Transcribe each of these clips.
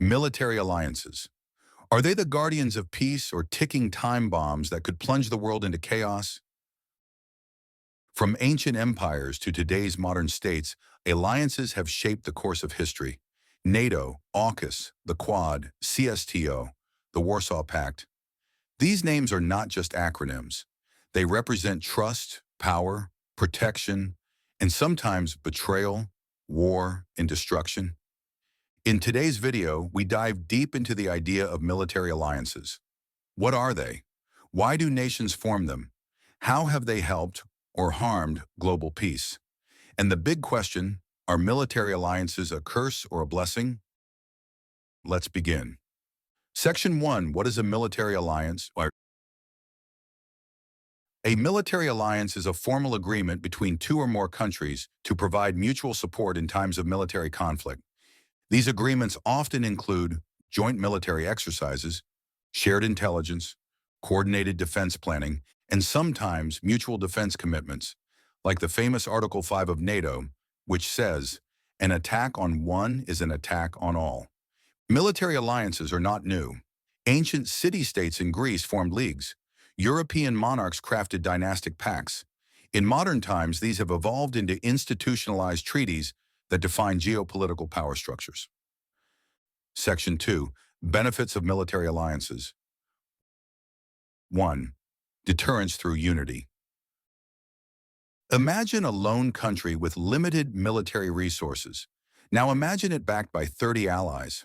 Military alliances. Are they the guardians of peace or ticking time bombs that could plunge the world into chaos? From ancient empires to today's modern states, alliances have shaped the course of history. NATO, AUKUS, the Quad, CSTO, the Warsaw Pact. These names are not just acronyms. They represent trust, power, protection, and sometimes betrayal, war, and destruction. In today's video, we dive deep into the idea of military alliances. What are they? Why do nations form them? How have they helped or harmed global peace? And the big question, are military alliances a curse or a blessing? Let's begin. Section 1, what is a military alliance? A military alliance is a formal agreement between two or more countries to provide mutual support in times of military conflict. These agreements often include joint military exercises, shared intelligence, coordinated defense planning, and sometimes mutual defense commitments, like the famous Article 5 of NATO, which says, "An attack on one is an attack on all." Military alliances are not new. Ancient city-states in Greece formed leagues. European monarchs crafted dynastic pacts. In modern times, these have evolved into institutionalized treaties that define geopolitical power structures. Section 2, benefits of military alliances. 1. Deterrence through unity. Imagine a lone country with limited military resources. Now imagine it backed by 30 allies.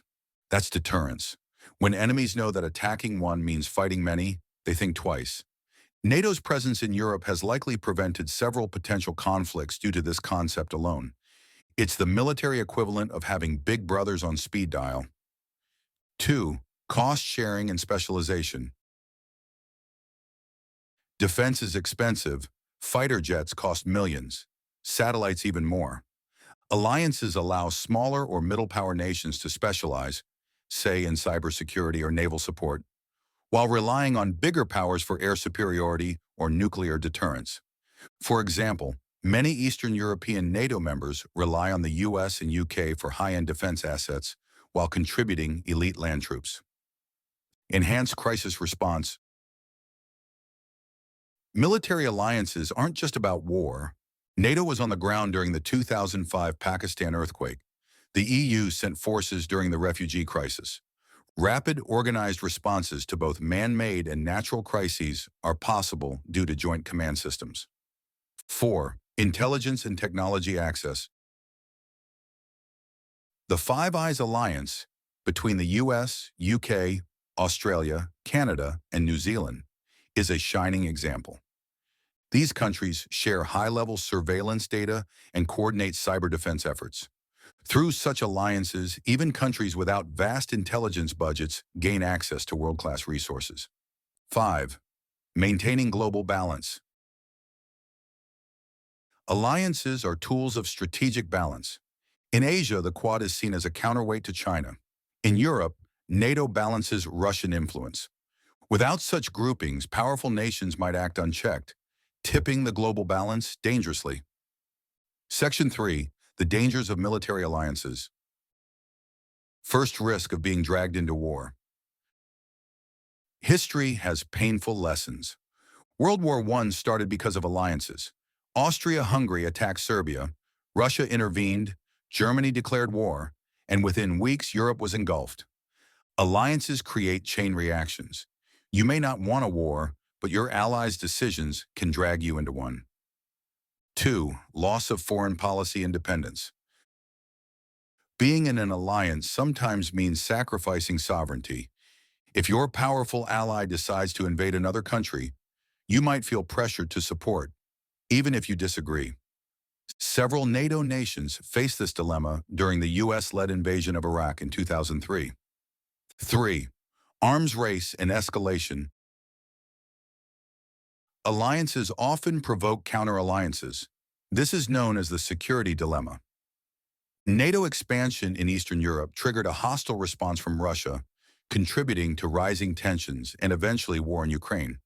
That's deterrence. When enemies know that attacking one means fighting many, they think twice. NATO's presence in Europe has likely prevented several potential conflicts due to this concept alone. It's the military equivalent of having big brothers on speed dial. 2. Cost sharing and specialization. Defense is expensive. Fighter jets cost millions. Satellites even more. Alliances allow smaller or middle-power nations to specialize, say in cybersecurity or naval support, while relying on bigger powers for air superiority or nuclear deterrence. For example, many Eastern European NATO members rely on the US and UK for high-end defense assets while contributing elite land troops. Enhanced crisis response. Military alliances aren't just about war. NATO was on the ground during the 2005 Pakistan earthquake. The EU sent forces during the refugee crisis. Rapid, organized responses to both man-made and natural crises are possible due to joint command systems. 4. Intelligence and technology access. The Five Eyes alliance between the US, UK, Australia, Canada, and New Zealand is a shining example. These countries share high-level surveillance data and coordinate cyber defense efforts. Through such alliances, even countries without vast intelligence budgets gain access to world-class resources. 5. Maintaining global balance. Alliances are tools of strategic balance. In Asia, the Quad is seen as a counterweight to China. In Europe, NATO balances Russian influence. Without such groupings, powerful nations might act unchecked, tipping the global balance dangerously. Section 3. The dangers of military alliances. First, risk of being dragged into war. History has painful lessons. World War I started because of alliances. Austria-Hungary attacked Serbia, Russia intervened, Germany declared war, and within weeks Europe was engulfed. Alliances create chain reactions. You may not want a war, but your allies' decisions can drag you into one. 2. Loss of foreign policy independence. Being in an alliance sometimes means sacrificing sovereignty. If your powerful ally decides to invade another country, you might feel pressured to support, even if you disagree. Several NATO nations faced this dilemma during the US-led invasion of Iraq in 2003. 3. Arms race and escalation. Alliances often provoke counter-alliances. This is known as the security dilemma. NATO expansion in Eastern Europe triggered a hostile response from Russia, contributing to rising tensions and eventually war in Ukraine.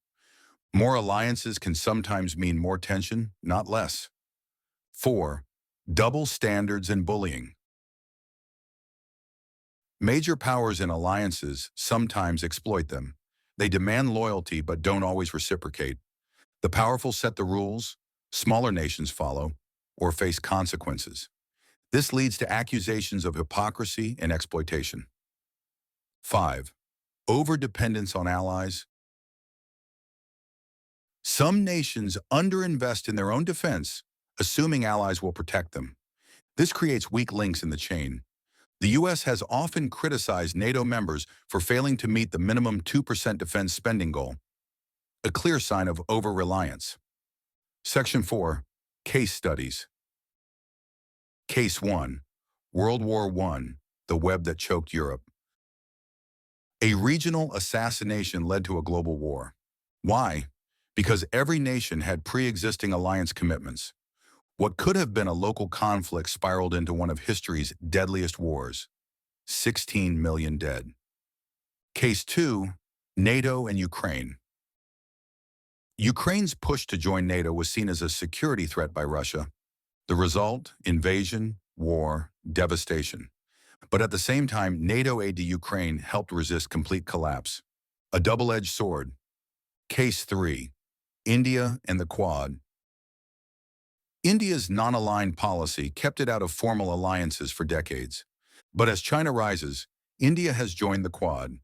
More alliances can sometimes mean more tension, not less. 4. Double standards and bullying. Major powers and alliances sometimes exploit them. They demand loyalty but don't always reciprocate. The powerful set the rules, smaller nations follow, or face consequences. This leads to accusations of hypocrisy and exploitation. 5. Overdependence on allies. Some nations underinvest in their own defense, assuming allies will protect them. This creates weak links in the chain. The U.S. has often criticized NATO members for failing to meet the minimum 2% defense spending goal, a clear sign of over-reliance. Section 4. Case Studies. Case 1. World War I, the web that choked Europe. A regional assassination led to a global war. Why? Because every nation had pre-existing alliance commitments. What could have been a local conflict spiraled into one of history's deadliest wars. 16 million dead. Case 2. NATO and Ukraine. Ukraine's push to join NATO was seen as a security threat by Russia. The result? Invasion, war, devastation. But at the same time, NATO aid to Ukraine helped resist complete collapse. A double-edged sword. Case 3. India and the Quad. India's non-aligned policy kept it out of formal alliances for decades. But as China rises, India has joined the Quad,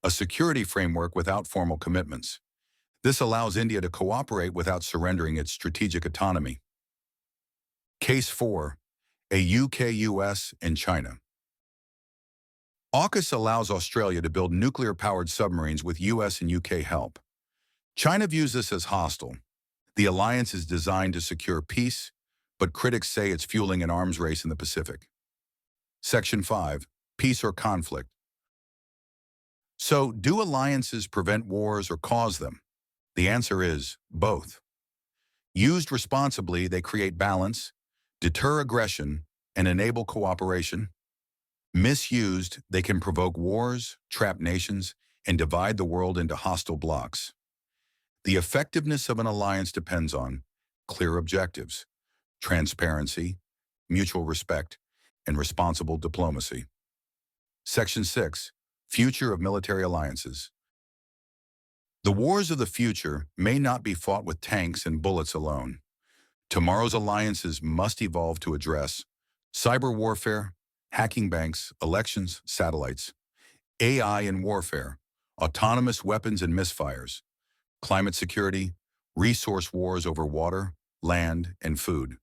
a security framework without formal commitments. This allows India to cooperate without surrendering its strategic autonomy. Case 4. UK, US, and China. AUKUS allows Australia to build nuclear-powered submarines with US and UK help. China views this as hostile. The alliance is designed to secure peace, but critics say it's fueling an arms race in the Pacific. Section 5. Peace or conflict. So, do alliances prevent wars or cause them? The answer is both. Used responsibly, they create balance, deter aggression, and enable cooperation. Misused, they can provoke wars, trap nations, and divide the world into hostile blocs. The effectiveness of an alliance depends on clear objectives, transparency, mutual respect, and responsible diplomacy. Section 6. Future of military alliances. The wars of the future may not be fought with tanks and bullets alone. Tomorrow's alliances must evolve to address cyber warfare, hacking banks, elections, satellites, AI and warfare, autonomous weapons and misfires, climate security, resource wars over water, land, and food,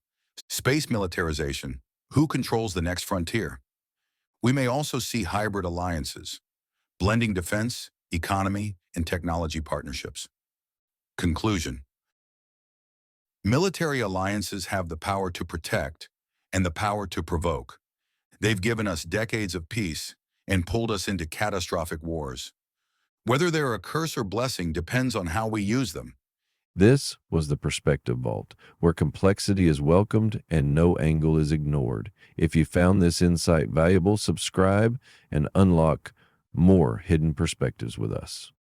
space militarization, who controls the next frontier. We may also see hybrid alliances, blending defense, economy, and technology partnerships. Conclusion. Military alliances have the power to protect and the power to provoke. They've given us decades of peace and pulled us into catastrophic wars. Whether they're a curse or blessing depends on how we use them. This was the Perspective Vault, where complexity is welcomed and no angle is ignored. If you found this insight valuable, subscribe and unlock more hidden perspectives with us.